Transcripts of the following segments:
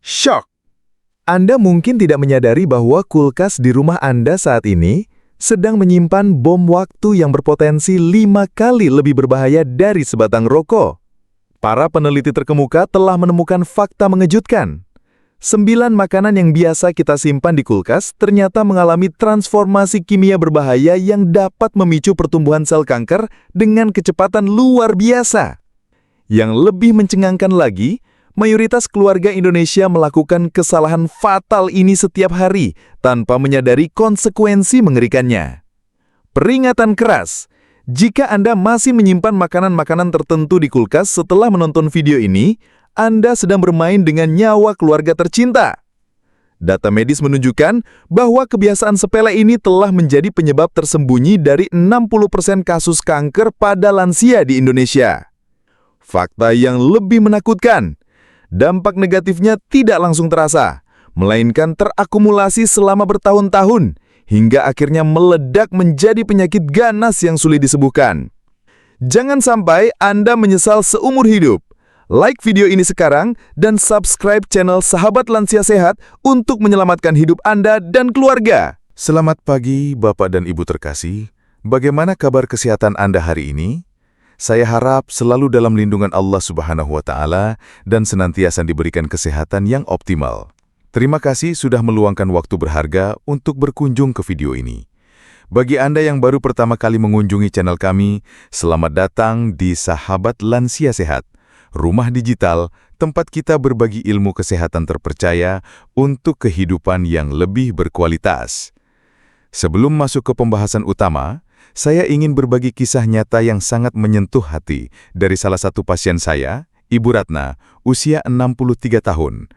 Shock! Anda mungkin tidak menyadari bahwa kulkas di rumah Anda saat ini sedang menyimpan bom waktu yang berpotensi 5 kali lebih berbahaya dari sebatang rokok. Para peneliti terkemuka telah menemukan fakta mengejutkan. 9 makanan yang biasa kita simpan di kulkas ternyata mengalami transformasi kimia berbahaya yang dapat memicu pertumbuhan sel kanker dengan kecepatan luar biasa. Yang lebih mencengangkan lagi, mayoritas keluarga Indonesia melakukan kesalahan fatal ini setiap hari tanpa menyadari konsekuensi mengerikannya. Peringatan keras, jika Anda masih menyimpan makanan-makanan tertentu di kulkas setelah menonton video ini, Anda sedang bermain dengan nyawa keluarga tercinta. Data medis menunjukkan bahwa kebiasaan sepele ini telah menjadi penyebab tersembunyi dari 60% kasus kanker pada lansia di Indonesia. Fakta yang lebih menakutkan, dampak negatifnya tidak langsung terasa, melainkan terakumulasi selama bertahun-tahun, hingga akhirnya meledak menjadi penyakit ganas yang sulit disembuhkan. Jangan sampai Anda menyesal seumur hidup. Like video ini sekarang dan subscribe channel Sahabat Lansia Sehat untuk menyelamatkan hidup Anda dan keluarga. Selamat pagi Bapak dan Ibu terkasih. Bagaimana kabar kesehatan Anda hari ini? Saya harap selalu dalam lindungan Allah Subhanahu wa Ta'ala dan senantiasa diberikan kesehatan yang optimal. Terima kasih sudah meluangkan waktu berharga untuk berkunjung ke video ini. Bagi Anda yang baru pertama kali mengunjungi channel kami, selamat datang di Sahabat Lansia Sehat, rumah digital tempat kita berbagi ilmu kesehatan terpercaya untuk kehidupan yang lebih berkualitas. Sebelum masuk ke pembahasan utama, saya ingin berbagi kisah nyata yang sangat menyentuh hati dari salah satu pasien saya, Ibu Ratna, usia 63 tahun.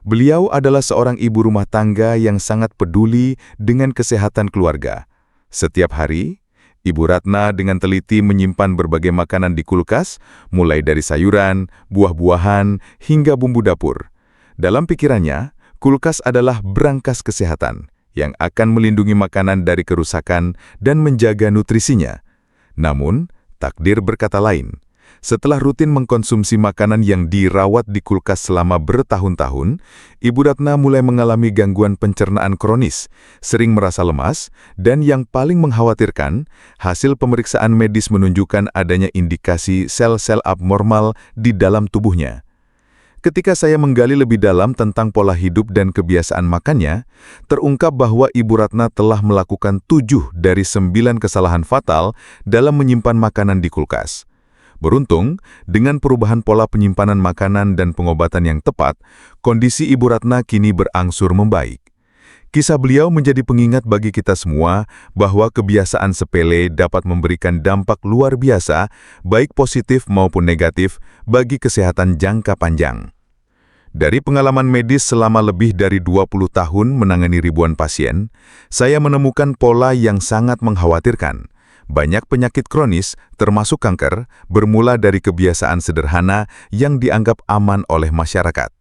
Beliau adalah seorang ibu rumah tangga yang sangat peduli dengan kesehatan keluarga. Setiap hari, Ibu Ratna dengan teliti menyimpan berbagai makanan di kulkas, mulai dari sayuran, buah-buahan, hingga bumbu dapur. Dalam pikirannya, kulkas adalah berangkas kesehatan yang akan melindungi makanan dari kerusakan dan menjaga nutrisinya. Namun, takdir berkata lain. Setelah rutin mengkonsumsi makanan yang dirawat di kulkas selama bertahun-tahun, Ibu Ratna mulai mengalami gangguan pencernaan kronis, sering merasa lemas, dan yang paling mengkhawatirkan, hasil pemeriksaan medis menunjukkan adanya indikasi sel-sel abnormal di dalam tubuhnya. Ketika saya menggali lebih dalam tentang pola hidup dan kebiasaan makannya, terungkap bahwa Ibu Ratna telah melakukan 7 dari 9 kesalahan fatal dalam menyimpan makanan di kulkas. Beruntung, dengan perubahan pola penyimpanan makanan dan pengobatan yang tepat, kondisi Ibu Ratna kini berangsur membaik. Kisah beliau menjadi pengingat bagi kita semua bahwa kebiasaan sepele dapat memberikan dampak luar biasa, baik positif maupun negatif, bagi kesehatan jangka panjang. Dari pengalaman medis selama lebih dari 20 tahun menangani ribuan pasien, saya menemukan pola yang sangat mengkhawatirkan. Banyak penyakit kronis, termasuk kanker, bermula dari kebiasaan sederhana yang dianggap aman oleh masyarakat.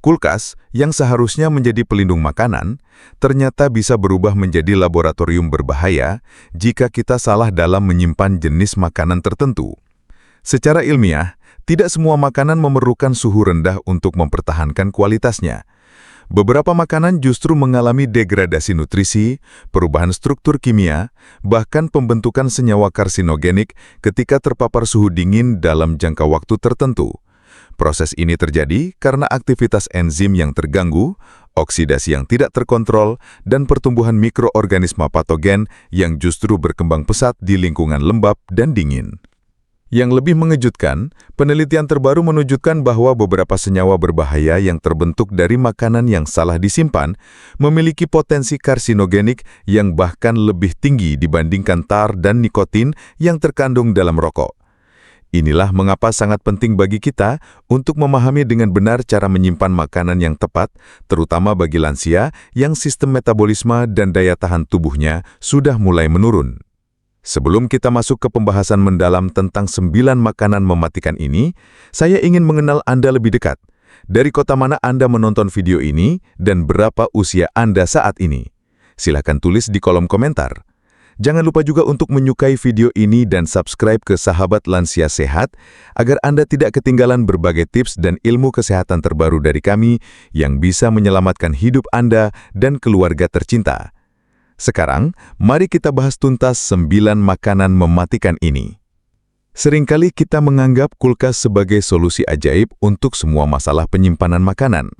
Kulkas, yang seharusnya menjadi pelindung makanan, ternyata bisa berubah menjadi laboratorium berbahaya jika kita salah dalam menyimpan jenis makanan tertentu. Secara ilmiah, tidak semua makanan memerlukan suhu rendah untuk mempertahankan kualitasnya. Beberapa makanan justru mengalami degradasi nutrisi, perubahan struktur kimia, bahkan pembentukan senyawa karsinogenik ketika terpapar suhu dingin dalam jangka waktu tertentu. Proses ini terjadi karena aktivitas enzim yang terganggu, oksidasi yang tidak terkontrol, dan pertumbuhan mikroorganisme patogen yang justru berkembang pesat di lingkungan lembab dan dingin. Yang lebih mengejutkan, penelitian terbaru menunjukkan bahwa beberapa senyawa berbahaya yang terbentuk dari makanan yang salah disimpan memiliki potensi karsinogenik yang bahkan lebih tinggi dibandingkan tar dan nikotin yang terkandung dalam rokok. Inilah mengapa sangat penting bagi kita untuk memahami dengan benar cara menyimpan makanan yang tepat, terutama bagi lansia yang sistem metabolisme dan daya tahan tubuhnya sudah mulai menurun. Sebelum kita masuk ke pembahasan mendalam tentang 9 makanan mematikan ini, saya ingin mengenal Anda lebih dekat. Dari kota mana Anda menonton video ini dan berapa usia Anda saat ini? Silakan tulis di kolom komentar. Jangan lupa juga untuk menyukai video ini dan subscribe ke Sahabat Lansia Sehat agar Anda tidak ketinggalan berbagai tips dan ilmu kesehatan terbaru dari kami yang bisa menyelamatkan hidup Anda dan keluarga tercinta. Sekarang, mari kita bahas tuntas 9 makanan mematikan ini. Seringkali kita menganggap kulkas sebagai solusi ajaib untuk semua masalah penyimpanan makanan.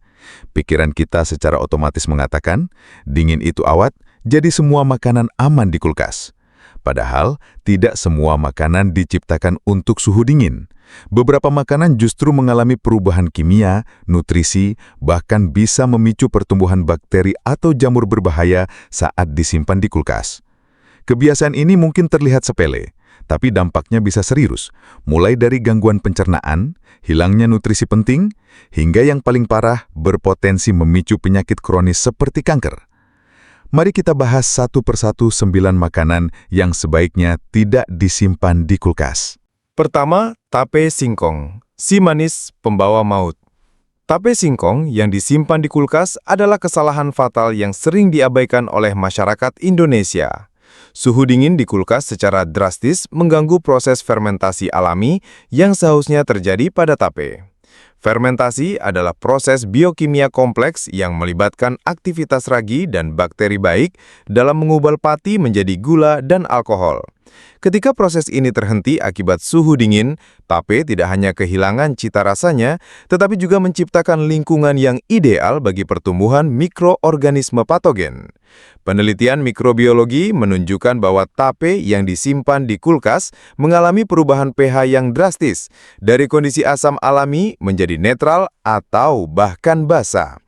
Pikiran kita secara otomatis mengatakan, dingin itu awat, jadi semua makanan aman di kulkas. Padahal, tidak semua makanan diciptakan untuk suhu dingin. Beberapa makanan justru mengalami perubahan kimia, nutrisi, bahkan bisa memicu pertumbuhan bakteri atau jamur berbahaya saat disimpan di kulkas. Kebiasaan ini mungkin terlihat sepele, tapi dampaknya bisa serius, mulai dari gangguan pencernaan, hilangnya nutrisi penting, hingga yang paling parah berpotensi memicu penyakit kronis seperti kanker. Mari kita bahas satu persatu 9 makanan yang sebaiknya tidak disimpan di kulkas. Pertama, tape singkong, si manis pembawa maut. Tape singkong yang disimpan di kulkas adalah kesalahan fatal yang sering diabaikan oleh masyarakat Indonesia. Suhu dingin di kulkas secara drastis mengganggu proses fermentasi alami yang seharusnya terjadi pada tape. Fermentasi adalah proses biokimia kompleks yang melibatkan aktivitas ragi dan bakteri baik dalam mengubah pati menjadi gula dan alkohol. Ketika proses ini terhenti akibat suhu dingin, tape tidak hanya kehilangan cita rasanya, tetapi juga menciptakan lingkungan yang ideal bagi pertumbuhan mikroorganisme patogen. Penelitian mikrobiologi menunjukkan bahwa tape yang disimpan di kulkas mengalami perubahan pH yang drastis, dari kondisi asam alami menjadi netral atau bahkan basa.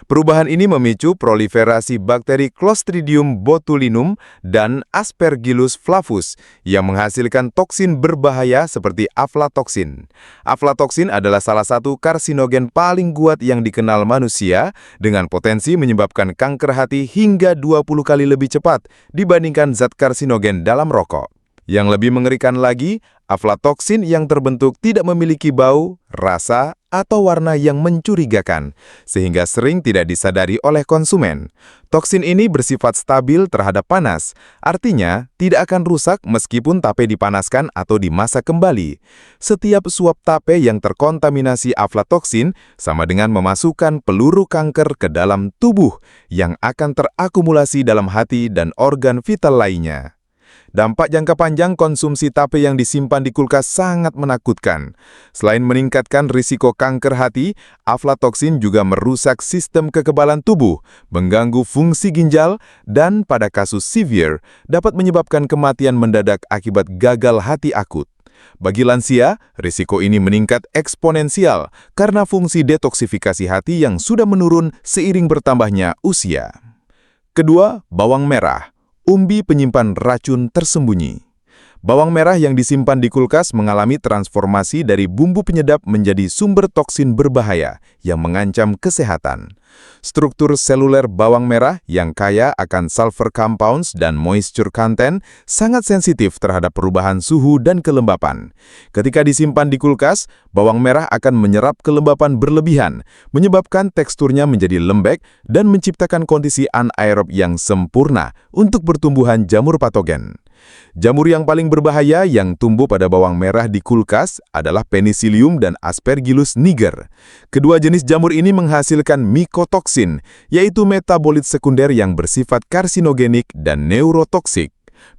Perubahan ini memicu proliferasi bakteri Clostridium botulinum dan Aspergillus flavus yang menghasilkan toksin berbahaya seperti aflatoksin. Aflatoksin adalah salah satu karsinogen paling kuat yang dikenal manusia dengan potensi menyebabkan kanker hati hingga 20 kali lebih cepat dibandingkan zat karsinogen dalam rokok. Yang lebih mengerikan lagi, aflatoksin yang terbentuk tidak memiliki bau, rasa, atau warna yang mencurigakan, sehingga sering tidak disadari oleh konsumen. Toksin ini bersifat stabil terhadap panas, artinya tidak akan rusak meskipun tape dipanaskan atau dimasak kembali. Setiap suap tape yang terkontaminasi aflatoksin sama dengan memasukkan peluru kanker ke dalam tubuh yang akan terakumulasi dalam hati dan organ vital lainnya. Dampak jangka panjang konsumsi tape yang disimpan di kulkas sangat menakutkan. Selain meningkatkan risiko kanker hati, aflatoksin juga merusak sistem kekebalan tubuh, mengganggu fungsi ginjal, dan pada kasus severe dapat menyebabkan kematian mendadak akibat gagal hati akut. Bagi lansia, risiko ini meningkat eksponensial karena fungsi detoksifikasi hati yang sudah menurun seiring bertambahnya usia. Kedua, bawang merah. Umbi penyimpan racun tersembunyi. Bawang merah yang disimpan di kulkas mengalami transformasi dari bumbu penyedap menjadi sumber toksin berbahaya yang mengancam kesehatan. Struktur seluler bawang merah yang kaya akan sulfur compounds dan moisture content sangat sensitif terhadap perubahan suhu dan kelembapan. Ketika disimpan di kulkas, bawang merah akan menyerap kelembapan berlebihan, menyebabkan teksturnya menjadi lembek dan menciptakan kondisi anaerob yang sempurna untuk pertumbuhan jamur patogen. Jamur yang paling berbahaya yang tumbuh pada bawang merah di kulkas adalah Penicillium dan Aspergillus niger. Kedua jenis jamur ini menghasilkan mikotoksin, yaitu metabolit sekunder yang bersifat karsinogenik dan neurotoksik.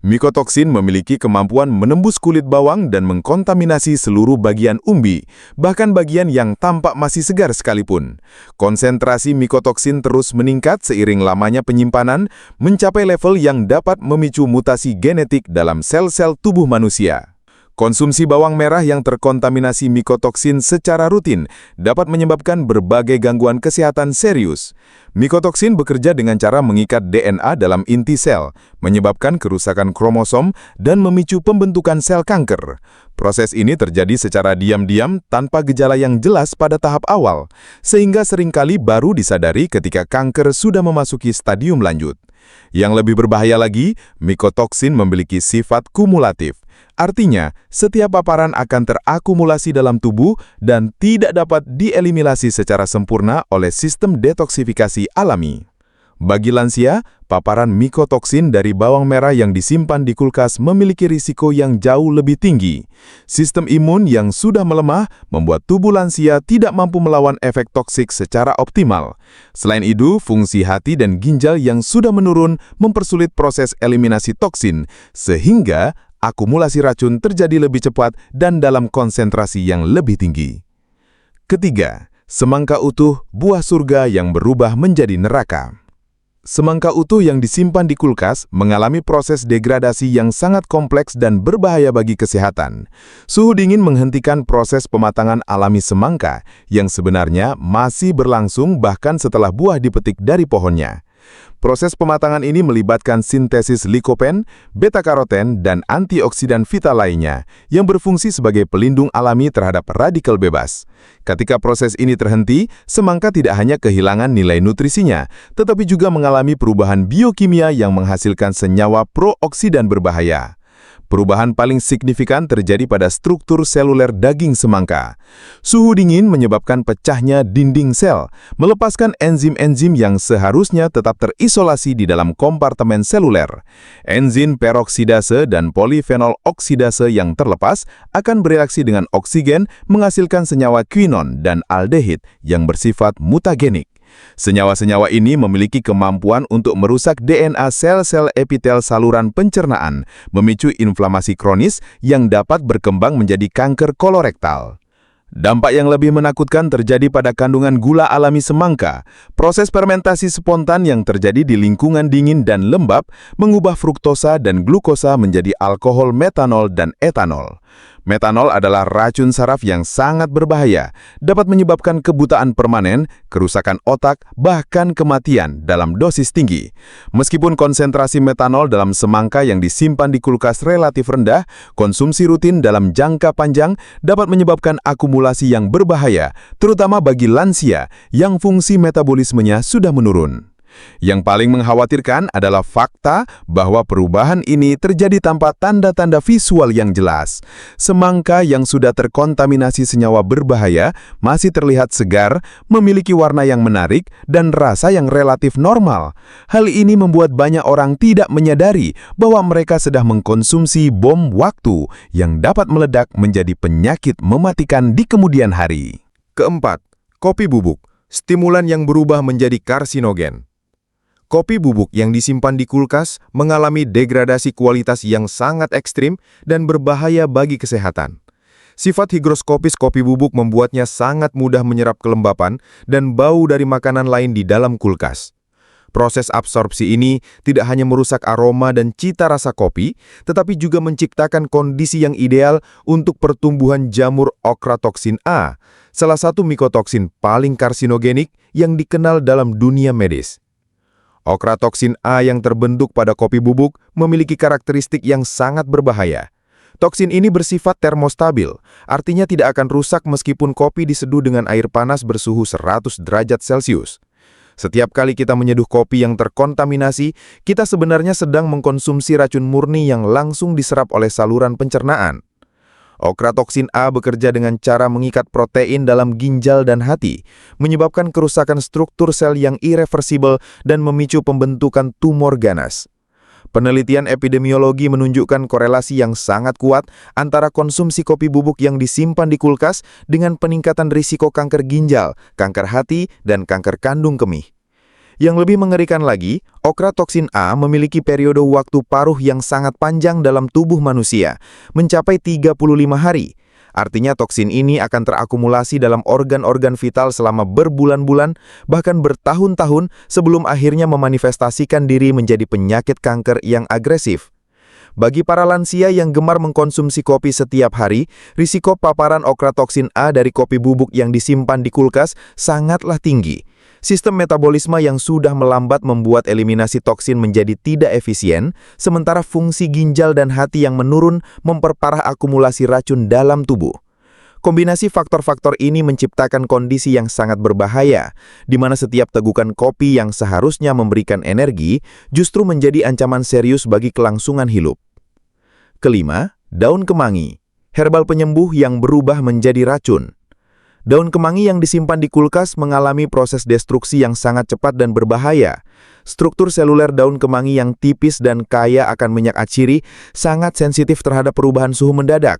Mikotoksin memiliki kemampuan menembus kulit bawang dan mengkontaminasi seluruh bagian umbi, bahkan bagian yang tampak masih segar sekalipun. Konsentrasi mikotoksin terus meningkat seiring lamanya penyimpanan, mencapai level yang dapat memicu mutasi genetik dalam sel-sel tubuh manusia. Konsumsi bawang merah yang terkontaminasi mikotoksin secara rutin dapat menyebabkan berbagai gangguan kesehatan serius. Mikotoksin bekerja dengan cara mengikat DNA dalam inti sel, menyebabkan kerusakan kromosom dan memicu pembentukan sel kanker. Proses ini terjadi secara diam-diam tanpa gejala yang jelas pada tahap awal, sehingga seringkali baru disadari ketika kanker sudah memasuki stadium lanjut. Yang lebih berbahaya lagi, mikotoksin memiliki sifat kumulatif. Artinya, setiap paparan akan terakumulasi dalam tubuh dan tidak dapat dieliminasi secara sempurna oleh sistem detoksifikasi alami. Bagi lansia, paparan mikotoksin dari bawang merah yang disimpan di kulkas memiliki risiko yang jauh lebih tinggi. Sistem imun yang sudah melemah membuat tubuh lansia tidak mampu melawan efek toksik secara optimal. Selain itu, fungsi hati dan ginjal yang sudah menurun mempersulit proses eliminasi toksin, sehingga akumulasi racun terjadi lebih cepat dan dalam konsentrasi yang lebih tinggi. Ketiga, semangka utuh, buah surga yang berubah menjadi neraka. Semangka utuh yang disimpan di kulkas mengalami proses degradasi yang sangat kompleks dan berbahaya bagi kesehatan. Suhu dingin menghentikan proses pematangan alami semangka yang sebenarnya masih berlangsung bahkan setelah buah dipetik dari pohonnya. Proses pematangan ini melibatkan sintesis likopen, beta-karoten, dan antioksidan vital lainnya yang berfungsi sebagai pelindung alami terhadap radikal bebas. Ketika proses ini terhenti, semangka tidak hanya kehilangan nilai nutrisinya, tetapi juga mengalami perubahan biokimia yang menghasilkan senyawa prooksidan berbahaya. Perubahan paling signifikan terjadi pada struktur seluler daging semangka. Suhu dingin menyebabkan pecahnya dinding sel, melepaskan enzim-enzim yang seharusnya tetap terisolasi di dalam kompartemen seluler. Enzim peroksidase dan polifenol oksidase yang terlepas akan bereaksi dengan oksigen menghasilkan senyawa quinon dan aldehid yang bersifat mutagenik. Senyawa-senyawa ini memiliki kemampuan untuk merusak DNA sel-sel epitel saluran pencernaan, memicu inflamasi kronis yang dapat berkembang menjadi kanker kolorektal. Dampak yang lebih menakutkan terjadi pada kandungan gula alami semangka. Proses fermentasi spontan yang terjadi di lingkungan dingin dan lembab mengubah fruktosa dan glukosa menjadi alkohol metanol dan etanol. Metanol adalah racun saraf yang sangat berbahaya, dapat menyebabkan kebutaan permanen, kerusakan otak, bahkan kematian dalam dosis tinggi. Meskipun konsentrasi metanol dalam semangka yang disimpan di kulkas relatif rendah, konsumsi rutin dalam jangka panjang dapat menyebabkan akumulasi yang berbahaya, terutama bagi lansia yang fungsi metabolismenya sudah menurun. Yang paling mengkhawatirkan adalah fakta bahwa perubahan ini terjadi tanpa tanda-tanda visual yang jelas. Semangka yang sudah terkontaminasi senyawa berbahaya masih terlihat segar, memiliki warna yang menarik, dan rasa yang relatif normal. Hal ini membuat banyak orang tidak menyadari bahwa mereka sedang mengkonsumsi bom waktu yang dapat meledak menjadi penyakit mematikan di kemudian hari. Keempat, kopi bubuk, stimulan yang berubah menjadi karsinogen. Kopi bubuk yang disimpan di kulkas mengalami degradasi kualitas yang sangat ekstrim dan berbahaya bagi kesehatan. Sifat higroskopis kopi bubuk membuatnya sangat mudah menyerap kelembapan dan bau dari makanan lain di dalam kulkas. Proses absorpsi ini tidak hanya merusak aroma dan cita rasa kopi, tetapi juga menciptakan kondisi yang ideal untuk pertumbuhan jamur okratoxin A, salah satu mikotoksin paling karsinogenik yang dikenal dalam dunia medis. Okratoxin A yang terbentuk pada kopi bubuk memiliki karakteristik yang sangat berbahaya. Toksin ini bersifat termostabil, artinya tidak akan rusak meskipun kopi diseduh dengan air panas bersuhu 100 derajat Celcius. Setiap kali kita menyeduh kopi yang terkontaminasi, kita sebenarnya sedang mengkonsumsi racun murni yang langsung diserap oleh saluran pencernaan. Okratoxin A bekerja dengan cara mengikat protein dalam ginjal dan hati, menyebabkan kerusakan struktur sel yang irreversibel dan memicu pembentukan tumor ganas. Penelitian epidemiologi menunjukkan korelasi yang sangat kuat antara konsumsi kopi bubuk yang disimpan di kulkas dengan peningkatan risiko kanker ginjal, kanker hati, dan kanker kandung kemih. Yang lebih mengerikan lagi, okratoxin A memiliki periode waktu paruh yang sangat panjang dalam tubuh manusia, mencapai 35 hari. Artinya toksin ini akan terakumulasi dalam organ-organ vital selama berbulan-bulan, bahkan bertahun-tahun sebelum akhirnya memanifestasikan diri menjadi penyakit kanker yang agresif. Bagi para lansia yang gemar mengkonsumsi kopi setiap hari, risiko paparan okratoxin A dari kopi bubuk yang disimpan di kulkas sangatlah tinggi. Sistem metabolisme yang sudah melambat membuat eliminasi toksin menjadi tidak efisien, sementara fungsi ginjal dan hati yang menurun memperparah akumulasi racun dalam tubuh. Kombinasi faktor-faktor ini menciptakan kondisi yang sangat berbahaya, di mana setiap tegukan kopi yang seharusnya memberikan energi justru menjadi ancaman serius bagi kelangsungan hidup. Kelima, daun kemangi, herbal penyembuh yang berubah menjadi racun. Daun kemangi yang disimpan di kulkas mengalami proses destruksi yang sangat cepat dan berbahaya. Struktur seluler daun kemangi yang tipis dan kaya akan minyak atsiri sangat sensitif terhadap perubahan suhu mendadak.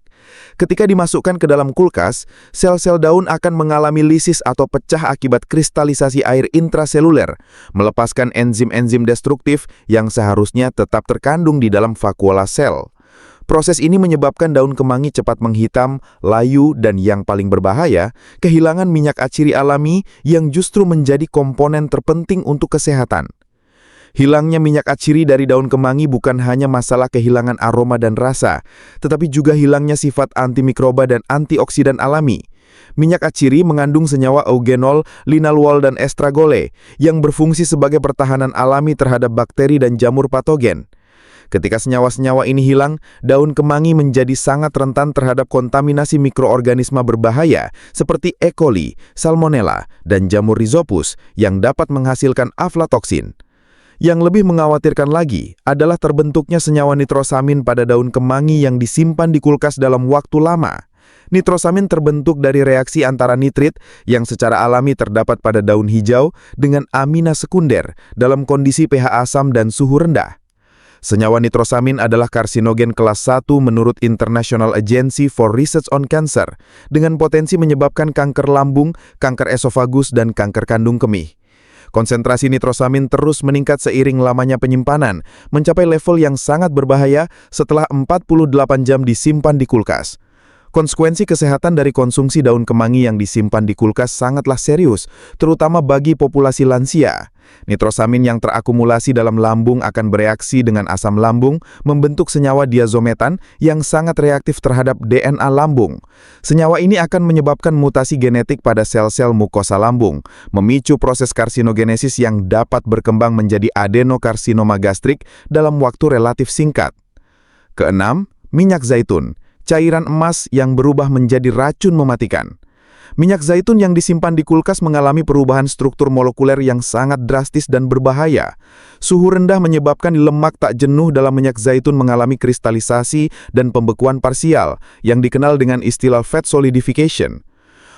Ketika dimasukkan ke dalam kulkas, sel-sel daun akan mengalami lisis atau pecah akibat kristalisasi air intraseluler, melepaskan enzim-enzim destruktif yang seharusnya tetap terkandung di dalam vakuola sel. Proses ini menyebabkan daun kemangi cepat menghitam, layu, dan yang paling berbahaya, kehilangan minyak atsiri alami yang justru menjadi komponen terpenting untuk kesehatan. Hilangnya minyak atsiri dari daun kemangi bukan hanya masalah kehilangan aroma dan rasa, tetapi juga hilangnya sifat antimikroba dan antioksidan alami. Minyak atsiri mengandung senyawa eugenol, linalool, dan estragole yang berfungsi sebagai pertahanan alami terhadap bakteri dan jamur patogen. Ketika senyawa-senyawa ini hilang, daun kemangi menjadi sangat rentan terhadap kontaminasi mikroorganisme berbahaya seperti E. coli, Salmonella, dan jamur Rhizopus yang dapat menghasilkan aflatoksin. Yang lebih mengkhawatirkan lagi adalah terbentuknya senyawa nitrosamin pada daun kemangi yang disimpan di kulkas dalam waktu lama. Nitrosamin terbentuk dari reaksi antara nitrit yang secara alami terdapat pada daun hijau dengan amina sekunder dalam kondisi pH asam dan suhu rendah. Senyawa nitrosamin adalah karsinogen kelas 1 menurut International Agency for Research on Cancer, dengan potensi menyebabkan kanker lambung, kanker esofagus, dan kanker kandung kemih. Konsentrasi nitrosamin terus meningkat seiring lamanya penyimpanan, mencapai level yang sangat berbahaya setelah 48 jam disimpan di kulkas. Konsekuensi kesehatan dari konsumsi daun kemangi yang disimpan di kulkas sangatlah serius, terutama bagi populasi lansia. Nitrosamin yang terakumulasi dalam lambung akan bereaksi dengan asam lambung, membentuk senyawa diazometan yang sangat reaktif terhadap DNA lambung. Senyawa ini akan menyebabkan mutasi genetik pada sel-sel mukosa lambung, memicu proses karsinogenesis yang dapat berkembang menjadi adenokarsinoma gastrik dalam waktu relatif singkat. Keenam, minyak zaitun. Cairan emas yang berubah menjadi racun mematikan. Minyak zaitun yang disimpan di kulkas mengalami perubahan struktur molekuler yang sangat drastis dan berbahaya. Suhu rendah menyebabkan lemak tak jenuh dalam minyak zaitun mengalami kristalisasi dan pembekuan parsial, yang dikenal dengan istilah fat solidification.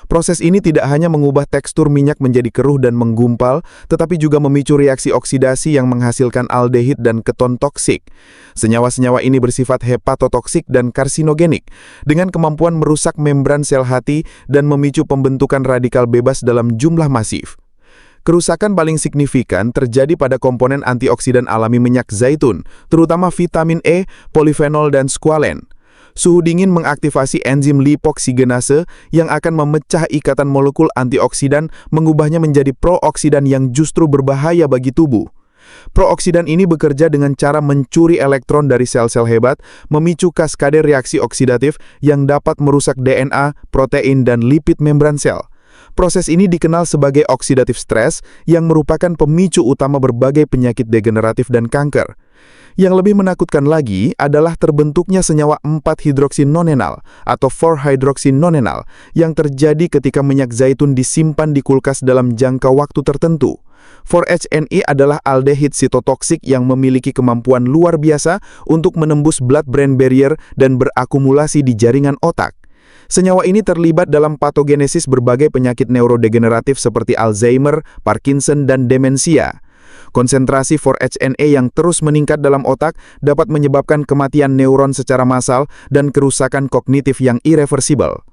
Proses ini tidak hanya mengubah tekstur minyak menjadi keruh dan menggumpal, tetapi juga memicu reaksi oksidasi yang menghasilkan aldehid dan keton toksik. Senyawa-senyawa ini bersifat hepatotoksik dan karsinogenik, dengan kemampuan merusak membran sel hati dan memicu pembentukan radikal bebas dalam jumlah masif. Kerusakan paling signifikan terjadi pada komponen antioksidan alami minyak zaitun, terutama vitamin E, polifenol, dan squalen. Suhu dingin mengaktifasi enzim lipoksigenase yang akan memecah ikatan molekul antioksidan, mengubahnya menjadi prooksidan yang justru berbahaya bagi tubuh. Prooksidan ini bekerja dengan cara mencuri elektron dari sel-sel hebat, memicu kaskade reaksi oksidatif yang dapat merusak DNA, protein, dan lipid membran sel. Proses ini dikenal sebagai oksidatif stres yang merupakan pemicu utama berbagai penyakit degeneratif dan kanker. Yang lebih menakutkan lagi adalah terbentuknya senyawa 4-hidroksinonenal atau 4-hydroxynonenal yang terjadi ketika minyak zaitun disimpan di kulkas dalam jangka waktu tertentu. 4-HNE adalah aldehid sitotoksik yang memiliki kemampuan luar biasa untuk menembus blood-brain barrier dan berakumulasi di jaringan otak. Senyawa ini terlibat dalam patogenesis berbagai penyakit neurodegeneratif seperti Alzheimer, Parkinson, dan demensia. Konsentrasi 4-HNE yang terus meningkat dalam otak dapat menyebabkan kematian neuron secara massal dan kerusakan kognitif yang irreversibel.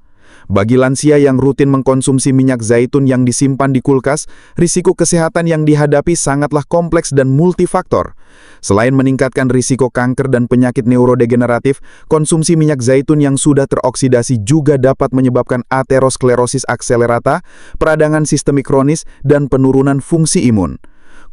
Bagi lansia yang rutin mengkonsumsi minyak zaitun yang disimpan di kulkas, risiko kesehatan yang dihadapi sangatlah kompleks dan multifaktor. Selain meningkatkan risiko kanker dan penyakit neurodegeneratif, konsumsi minyak zaitun yang sudah teroksidasi juga dapat menyebabkan aterosklerosis akselerata, peradangan sistemik kronis, dan penurunan fungsi imun.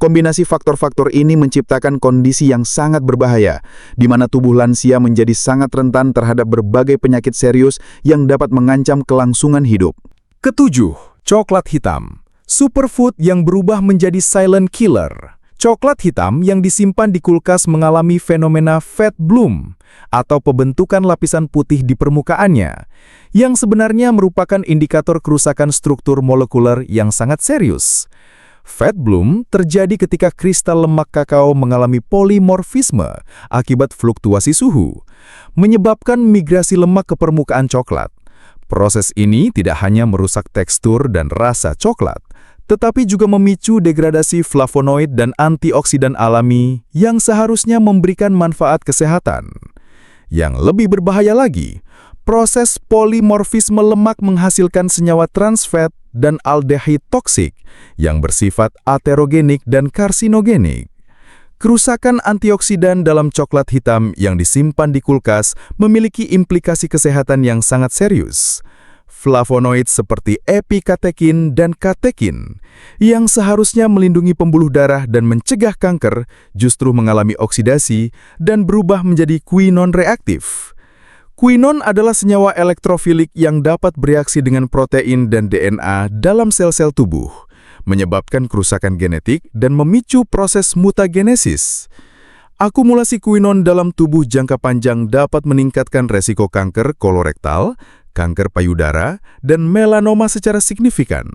Kombinasi faktor-faktor ini menciptakan kondisi yang sangat berbahaya, di mana tubuh lansia menjadi sangat rentan terhadap berbagai penyakit serius yang dapat mengancam kelangsungan hidup. Ketujuh, coklat hitam. Superfood yang berubah menjadi silent killer. Coklat hitam yang disimpan di kulkas mengalami fenomena fat bloom atau pembentukan lapisan putih di permukaannya, yang sebenarnya merupakan indikator kerusakan struktur molekuler yang sangat serius. Fat bloom terjadi ketika kristal lemak kakao mengalami polimorfisme akibat fluktuasi suhu, menyebabkan migrasi lemak ke permukaan coklat. Proses ini tidak hanya merusak tekstur dan rasa coklat, tetapi juga memicu degradasi flavonoid dan antioksidan alami yang seharusnya memberikan manfaat kesehatan. Yang lebih berbahaya lagi, proses polimorfisme lemak menghasilkan senyawa trans fat dan aldehid toksik yang bersifat aterogenik dan karsinogenik. Kerusakan antioksidan dalam coklat hitam yang disimpan di kulkas memiliki implikasi kesehatan yang sangat serius. Flavonoid seperti epikatekin dan katekin yang seharusnya melindungi pembuluh darah dan mencegah kanker justru mengalami oksidasi dan berubah menjadi quinon reaktif. Quinon adalah senyawa elektrofilik yang dapat bereaksi dengan protein dan DNA dalam sel-sel tubuh, menyebabkan kerusakan genetik dan memicu proses mutagenesis. Akumulasi quinon dalam tubuh jangka panjang dapat meningkatkan resiko kanker kolorektal, kanker payudara, dan melanoma secara signifikan.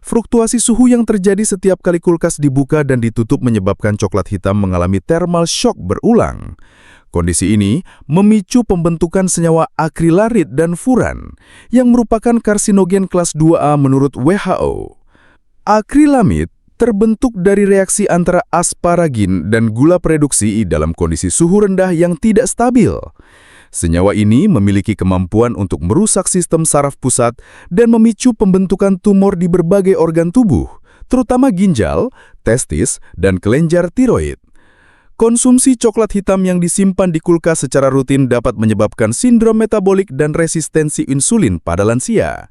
Fluktuasi suhu yang terjadi setiap kali kulkas dibuka dan ditutup menyebabkan coklat hitam mengalami thermal shock berulang. Kondisi ini memicu pembentukan senyawa akrilarid dan furan yang merupakan karsinogen kelas 2A menurut WHO. Akrilamid terbentuk dari reaksi antara asparagin dan gula reduksi dalam kondisi suhu rendah yang tidak stabil. Senyawa ini memiliki kemampuan untuk merusak sistem saraf pusat dan memicu pembentukan tumor di berbagai organ tubuh, terutama ginjal, testis, dan kelenjar tiroid. Konsumsi coklat hitam yang disimpan di kulkas secara rutin dapat menyebabkan sindrom metabolik dan resistensi insulin pada lansia.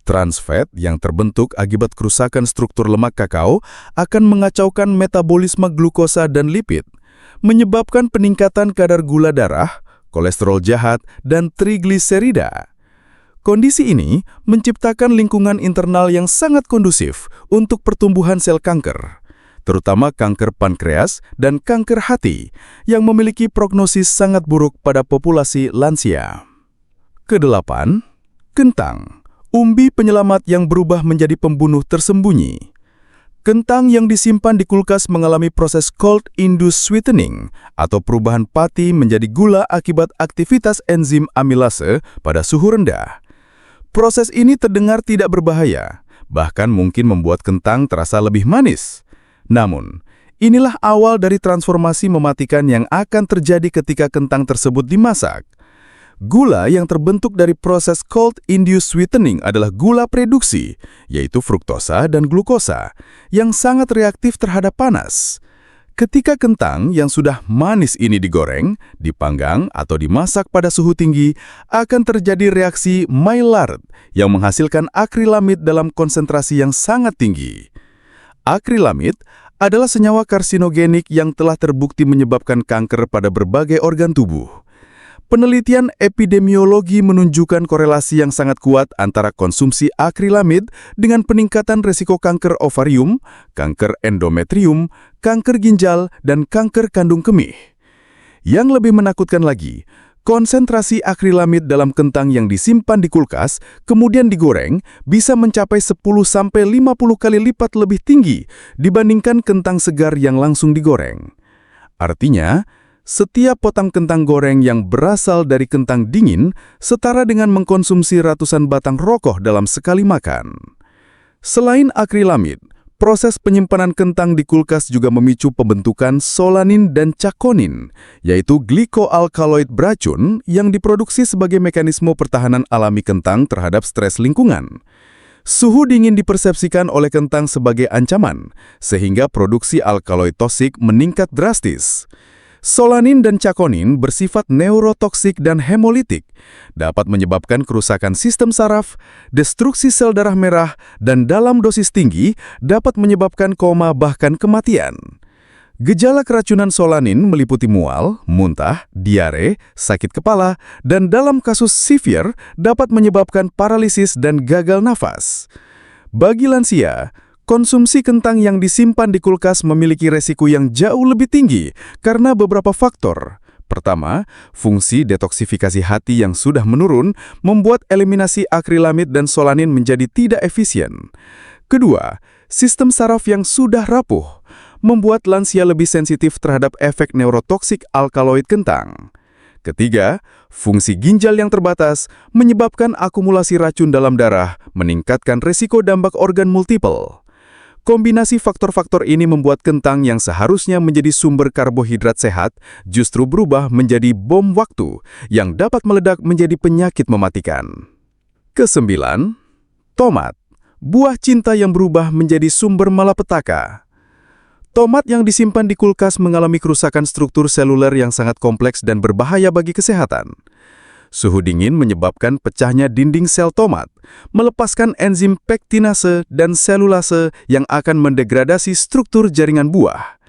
Trans fat yang terbentuk akibat kerusakan struktur lemak kakao akan mengacaukan metabolisme glukosa dan lipid, menyebabkan peningkatan kadar gula darah, kolesterol jahat, dan trigliserida. Kondisi ini menciptakan lingkungan internal yang sangat kondusif untuk pertumbuhan sel kanker, terutama kanker pankreas dan kanker hati yang memiliki prognosis sangat buruk pada populasi lansia. Kedelapan, kentang. Umbi penyelamat yang berubah menjadi pembunuh tersembunyi. Kentang yang disimpan di kulkas mengalami proses cold-induced sweetening atau perubahan pati menjadi gula akibat aktivitas enzim amilase pada suhu rendah. Proses ini terdengar tidak berbahaya, bahkan mungkin membuat kentang terasa lebih manis. Namun, inilah awal dari transformasi mematikan yang akan terjadi ketika kentang tersebut dimasak. Gula yang terbentuk dari proses cold-induced sweetening adalah gula reduksi, yaitu fruktosa dan glukosa, yang sangat reaktif terhadap panas. Ketika kentang yang sudah manis ini digoreng, dipanggang, atau dimasak pada suhu tinggi, akan terjadi reaksi Maillard yang menghasilkan akrilamid dalam konsentrasi yang sangat tinggi. Akrilamid adalah senyawa karsinogenik yang telah terbukti menyebabkan kanker pada berbagai organ tubuh. Penelitian epidemiologi menunjukkan korelasi yang sangat kuat antara konsumsi akrilamid dengan peningkatan risiko kanker ovarium, kanker endometrium, kanker ginjal, dan kanker kandung kemih. Yang lebih menakutkan lagi, konsentrasi akrilamid dalam kentang yang disimpan di kulkas kemudian digoreng bisa mencapai 10-50 kali lipat lebih tinggi dibandingkan kentang segar yang langsung digoreng. Artinya, setiap potong kentang goreng yang berasal dari kentang dingin setara dengan mengkonsumsi ratusan batang rokok dalam sekali makan. Selain akrilamid, proses penyimpanan kentang di kulkas juga memicu pembentukan solanin dan cakonin, yaitu glikoalkaloid beracun yang diproduksi sebagai mekanisme pertahanan alami kentang terhadap stres lingkungan. Suhu dingin dipersepsikan oleh kentang sebagai ancaman, sehingga produksi alkaloid toksik meningkat drastis. Solanin dan cakonin bersifat neurotoksik dan hemolitik, dapat menyebabkan kerusakan sistem saraf, destruksi sel darah merah, dan dalam dosis tinggi dapat menyebabkan koma bahkan kematian. Gejala keracunan solanin meliputi mual, muntah, diare, sakit kepala, dan dalam kasus severe dapat menyebabkan paralisis dan gagal nafas. Bagi lansia, konsumsi kentang yang disimpan di kulkas memiliki resiko yang jauh lebih tinggi karena beberapa faktor. Pertama, fungsi detoksifikasi hati yang sudah menurun membuat eliminasi akrilamid dan solanin menjadi tidak efisien. Kedua, sistem saraf yang sudah rapuh membuat lansia lebih sensitif terhadap efek neurotoksik alkaloid kentang. Ketiga, fungsi ginjal yang terbatas menyebabkan akumulasi racun dalam darah, meningkatkan resiko dampak organ multiple. Kombinasi faktor-faktor ini membuat kentang yang seharusnya menjadi sumber karbohidrat sehat justru berubah menjadi bom waktu yang dapat meledak menjadi penyakit mematikan. Kesembilan, tomat, buah cinta yang berubah menjadi sumber malapetaka. Tomat yang disimpan di kulkas mengalami kerusakan struktur seluler yang sangat kompleks dan berbahaya bagi kesehatan. Suhu dingin menyebabkan pecahnya dinding sel tomat, melepaskan enzim pektinase dan selulase yang akan mendegradasi struktur jaringan buah.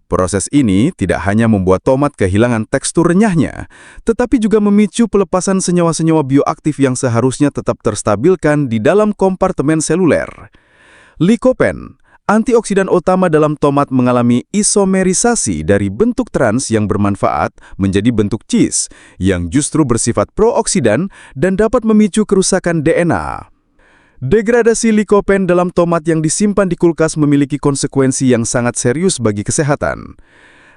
Proses ini tidak hanya membuat tomat kehilangan tekstur renyahnya, tetapi juga memicu pelepasan senyawa-senyawa bioaktif yang seharusnya tetap terstabilkan di dalam kompartemen seluler. Likopen, antioksidan utama dalam tomat, mengalami isomerisasi dari bentuk trans yang bermanfaat menjadi bentuk cis yang justru bersifat prooksidan dan dapat memicu kerusakan DNA. Degradasi likopen dalam tomat yang disimpan di kulkas memiliki konsekuensi yang sangat serius bagi kesehatan.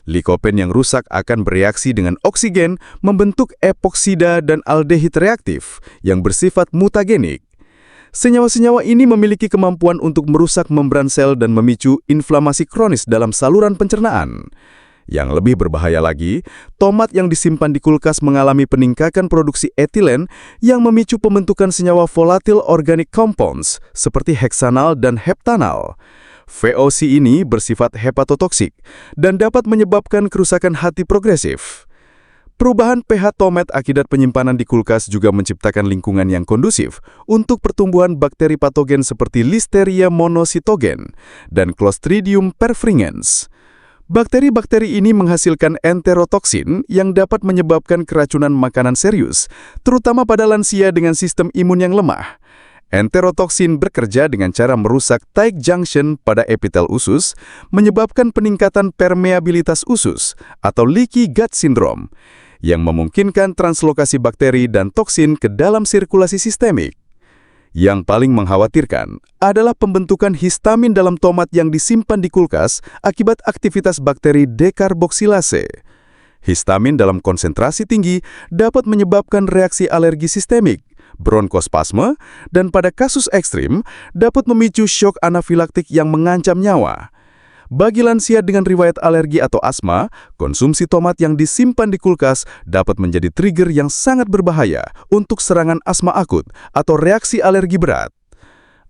Likopen yang rusak akan bereaksi dengan oksigen, membentuk epoksida dan aldehid reaktif yang bersifat mutagenik. Senyawa-senyawa ini memiliki kemampuan untuk merusak membran sel dan memicu inflamasi kronis dalam saluran pencernaan. Yang lebih berbahaya lagi, tomat yang disimpan di kulkas mengalami peningkatan produksi etilen yang memicu pembentukan senyawa volatile organic compounds seperti heksanal dan heptanal. VOC ini bersifat hepatotoksik dan dapat menyebabkan kerusakan hati progresif. Perubahan pH tomat akibat penyimpanan di kulkas juga menciptakan lingkungan yang kondusif untuk pertumbuhan bakteri patogen seperti Listeria monocytogen dan Clostridium perfringens. Bakteri-bakteri ini menghasilkan enterotoksin yang dapat menyebabkan keracunan makanan serius, terutama pada lansia dengan sistem imun yang lemah. Enterotoksin bekerja dengan cara merusak tight junction pada epitel usus, menyebabkan peningkatan permeabilitas usus atau leaky gut syndrome, yang memungkinkan translokasi bakteri dan toksin ke dalam sirkulasi sistemik. Yang paling mengkhawatirkan adalah pembentukan histamin dalam tomat yang disimpan di kulkas akibat aktivitas bakteri dekarboksilase. Histamin dalam konsentrasi tinggi dapat menyebabkan reaksi alergi sistemik, bronkospasme, dan pada kasus ekstrim dapat memicu syok anafilaktik yang mengancam nyawa. Bagi lansia dengan riwayat alergi atau asma, konsumsi tomat yang disimpan di kulkas dapat menjadi trigger yang sangat berbahaya untuk serangan asma akut atau reaksi alergi berat.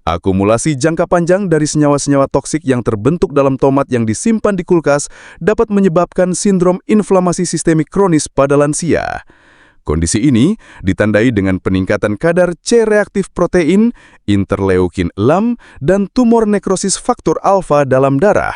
Akumulasi jangka panjang dari senyawa-senyawa toksik yang terbentuk dalam tomat yang disimpan di kulkas dapat menyebabkan sindrom inflamasi sistemik kronis pada lansia. Kondisi ini ditandai dengan peningkatan kadar C-reaktif protein, interleukin 6, dan tumor nekrosis faktor alfa dalam darah.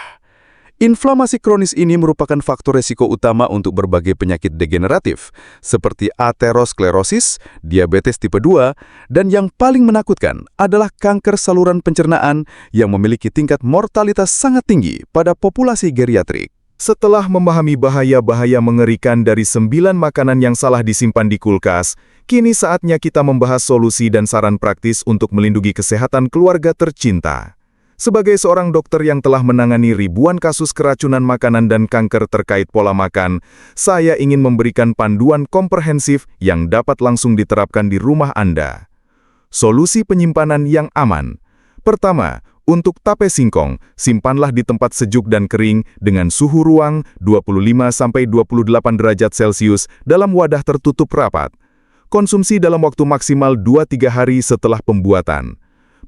Inflamasi kronis ini merupakan faktor resiko utama untuk berbagai penyakit degeneratif, seperti aterosklerosis, diabetes tipe 2, dan yang paling menakutkan adalah kanker saluran pencernaan yang memiliki tingkat mortalitas sangat tinggi pada populasi geriatrik. Setelah memahami bahaya-bahaya mengerikan dari 9 makanan yang salah disimpan di kulkas, kini saatnya kita membahas solusi dan saran praktis untuk melindungi kesehatan keluarga tercinta. Sebagai seorang dokter yang telah menangani ribuan kasus keracunan makanan dan kanker terkait pola makan, saya ingin memberikan panduan komprehensif yang dapat langsung diterapkan di rumah Anda. Solusi penyimpanan yang aman. Pertama, untuk tape singkong, simpanlah di tempat sejuk dan kering dengan suhu ruang 25–28 derajat Celcius dalam wadah tertutup rapat. Konsumsi dalam waktu maksimal 2–3 hari setelah pembuatan.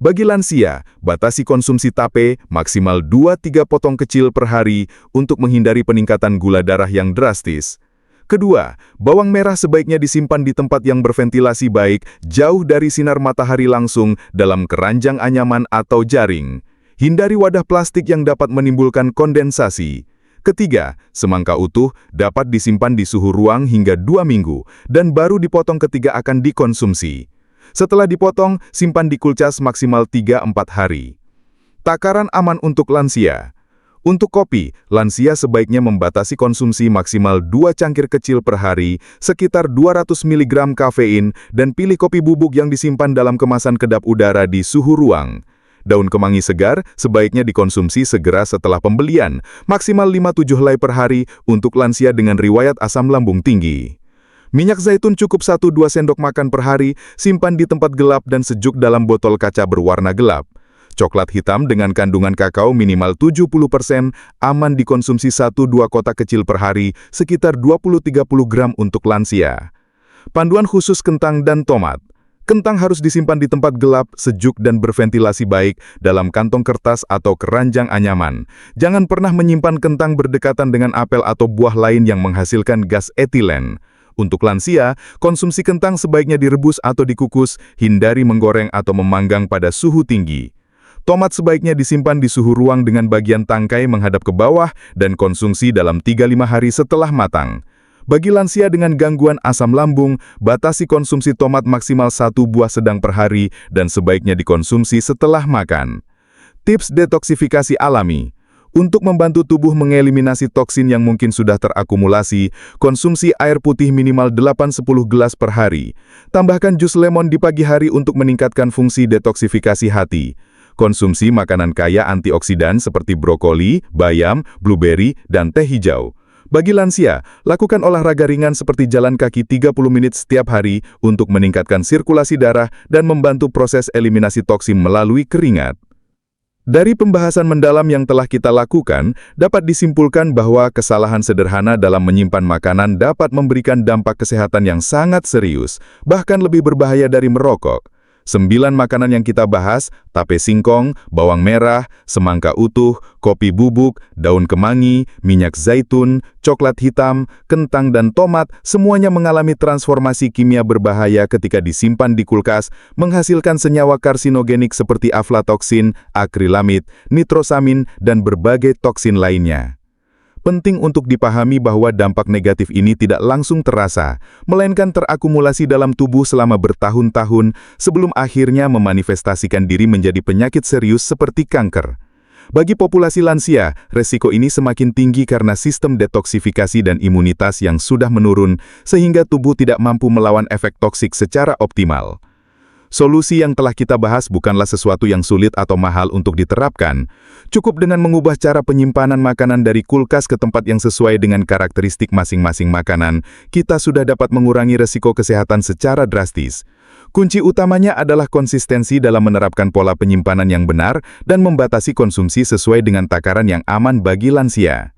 Bagi lansia, batasi konsumsi tape maksimal 2–3 potong kecil per hari untuk menghindari peningkatan gula darah yang drastis. Kedua, bawang merah sebaiknya disimpan di tempat yang berventilasi baik, jauh dari sinar matahari langsung, dalam keranjang anyaman atau jaring. Hindari wadah plastik yang dapat menimbulkan kondensasi. Ketiga, semangka utuh dapat disimpan di suhu ruang hingga 2 minggu, dan baru dipotong ketika akan dikonsumsi. Setelah dipotong, simpan di kulkas maksimal 3–4 hari. Takaran aman untuk lansia. Untuk kopi, lansia sebaiknya membatasi konsumsi maksimal 2 cangkir kecil per hari, sekitar 200 mg kafein, dan pilih kopi bubuk yang disimpan dalam kemasan kedap udara di suhu ruang. Daun kemangi segar sebaiknya dikonsumsi segera setelah pembelian, maksimal 5–7 helai per hari untuk lansia dengan riwayat asam lambung tinggi. Minyak zaitun cukup 1-2 sendok makan per hari, simpan di tempat gelap dan sejuk dalam botol kaca berwarna gelap. Coklat hitam dengan kandungan kakao minimal 70%, aman dikonsumsi 1-2 kotak kecil per hari, sekitar 20-30 gram untuk lansia. Panduan khusus kentang dan tomat. Kentang harus disimpan di tempat gelap, sejuk dan berventilasi baik dalam kantong kertas atau keranjang anyaman. Jangan pernah menyimpan kentang berdekatan dengan apel atau buah lain yang menghasilkan gas etilen. Untuk lansia, konsumsi kentang sebaiknya direbus atau dikukus, hindari menggoreng atau memanggang pada suhu tinggi. Tomat sebaiknya disimpan di suhu ruang dengan bagian tangkai menghadap ke bawah dan konsumsi dalam 3-5 hari setelah matang. Bagi lansia dengan gangguan asam lambung, batasi konsumsi tomat maksimal 1 buah sedang per hari dan sebaiknya dikonsumsi setelah makan. Tips detoksifikasi alami. Untuk membantu tubuh mengeliminasi toksin yang mungkin sudah terakumulasi, konsumsi air putih minimal 8-10 gelas per hari. Tambahkan jus lemon di pagi hari untuk meningkatkan fungsi detoksifikasi hati. Konsumsi makanan kaya antioksidan seperti brokoli, bayam, blueberry, dan teh hijau. Bagi lansia, lakukan olahraga ringan seperti jalan kaki 30 menit setiap hari untuk meningkatkan sirkulasi darah dan membantu proses eliminasi toksin melalui keringat. Dari pembahasan mendalam yang telah kita lakukan, dapat disimpulkan bahwa kesalahan sederhana dalam menyimpan makanan dapat memberikan dampak kesehatan yang sangat serius, bahkan lebih berbahaya dari merokok. 9 makanan yang kita bahas, tape singkong, bawang merah, semangka utuh, kopi bubuk, daun kemangi, minyak zaitun, coklat hitam, kentang dan tomat, semuanya mengalami transformasi kimia berbahaya ketika disimpan di kulkas, menghasilkan senyawa karsinogenik seperti aflatoksin, akrilamid, nitrosamin, dan berbagai toksin lainnya. Penting untuk dipahami bahwa dampak negatif ini tidak langsung terasa, melainkan terakumulasi dalam tubuh selama bertahun-tahun sebelum akhirnya memanifestasikan diri menjadi penyakit serius seperti kanker. Bagi populasi lansia, resiko ini semakin tinggi karena sistem detoksifikasi dan imunitas yang sudah menurun, sehingga tubuh tidak mampu melawan efek toksik secara optimal. Solusi yang telah kita bahas bukanlah sesuatu yang sulit atau mahal untuk diterapkan. Cukup dengan mengubah cara penyimpanan makanan dari kulkas ke tempat yang sesuai dengan karakteristik masing-masing makanan, kita sudah dapat mengurangi resiko kesehatan secara drastis. Kunci utamanya adalah konsistensi dalam menerapkan pola penyimpanan yang benar dan membatasi konsumsi sesuai dengan takaran yang aman bagi lansia.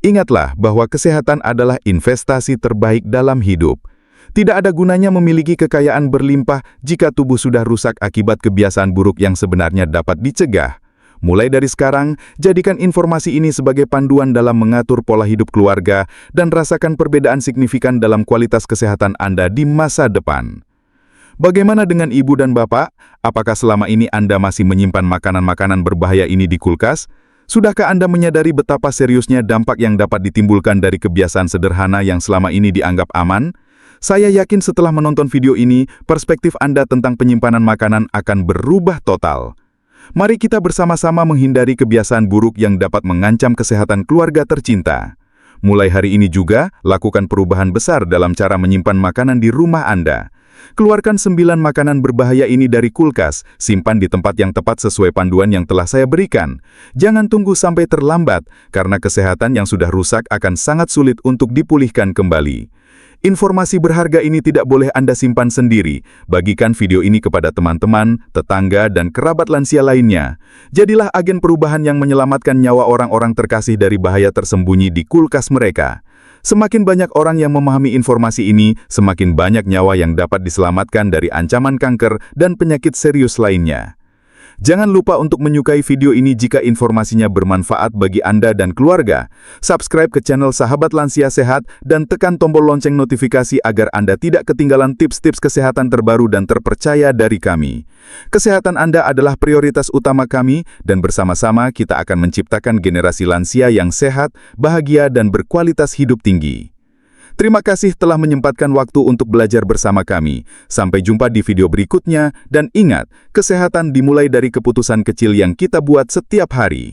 Ingatlah bahwa kesehatan adalah investasi terbaik dalam hidup. Tidak ada gunanya memiliki kekayaan berlimpah jika tubuh sudah rusak akibat kebiasaan buruk yang sebenarnya dapat dicegah. Mulai dari sekarang, jadikan informasi ini sebagai panduan dalam mengatur pola hidup keluarga dan rasakan perbedaan signifikan dalam kualitas kesehatan Anda di masa depan. Bagaimana dengan ibu dan bapak? Apakah selama ini Anda masih menyimpan makanan-makanan berbahaya ini di kulkas? Sudahkah Anda menyadari betapa seriusnya dampak yang dapat ditimbulkan dari kebiasaan sederhana yang selama ini dianggap aman? Saya yakin setelah menonton video ini, perspektif Anda tentang penyimpanan makanan akan berubah total. Mari kita bersama-sama menghindari kebiasaan buruk yang dapat mengancam kesehatan keluarga tercinta. Mulai hari ini juga, lakukan perubahan besar dalam cara menyimpan makanan di rumah Anda. Keluarkan 9 makanan berbahaya ini dari kulkas, simpan di tempat yang tepat sesuai panduan yang telah saya berikan. Jangan tunggu sampai terlambat, karena kesehatan yang sudah rusak akan sangat sulit untuk dipulihkan kembali. Informasi berharga ini tidak boleh Anda simpan sendiri. Bagikan video ini kepada teman-teman, tetangga, dan kerabat lansia lainnya. Jadilah agen perubahan yang menyelamatkan nyawa orang-orang terkasih dari bahaya tersembunyi di kulkas mereka. Semakin banyak orang yang memahami informasi ini, semakin banyak nyawa yang dapat diselamatkan dari ancaman kanker dan penyakit serius lainnya. Jangan lupa untuk menyukai video ini jika informasinya bermanfaat bagi Anda dan keluarga. Subscribe ke channel Sahabat Lansia Sehat dan tekan tombol lonceng notifikasi agar Anda tidak ketinggalan tips-tips kesehatan terbaru dan terpercaya dari kami. Kesehatan Anda adalah prioritas utama kami dan bersama-sama kita akan menciptakan generasi lansia yang sehat, bahagia, dan berkualitas hidup tinggi. Terima kasih telah menyempatkan waktu untuk belajar bersama kami. Sampai jumpa di video berikutnya, dan ingat, kesehatan dimulai dari keputusan kecil yang kita buat setiap hari.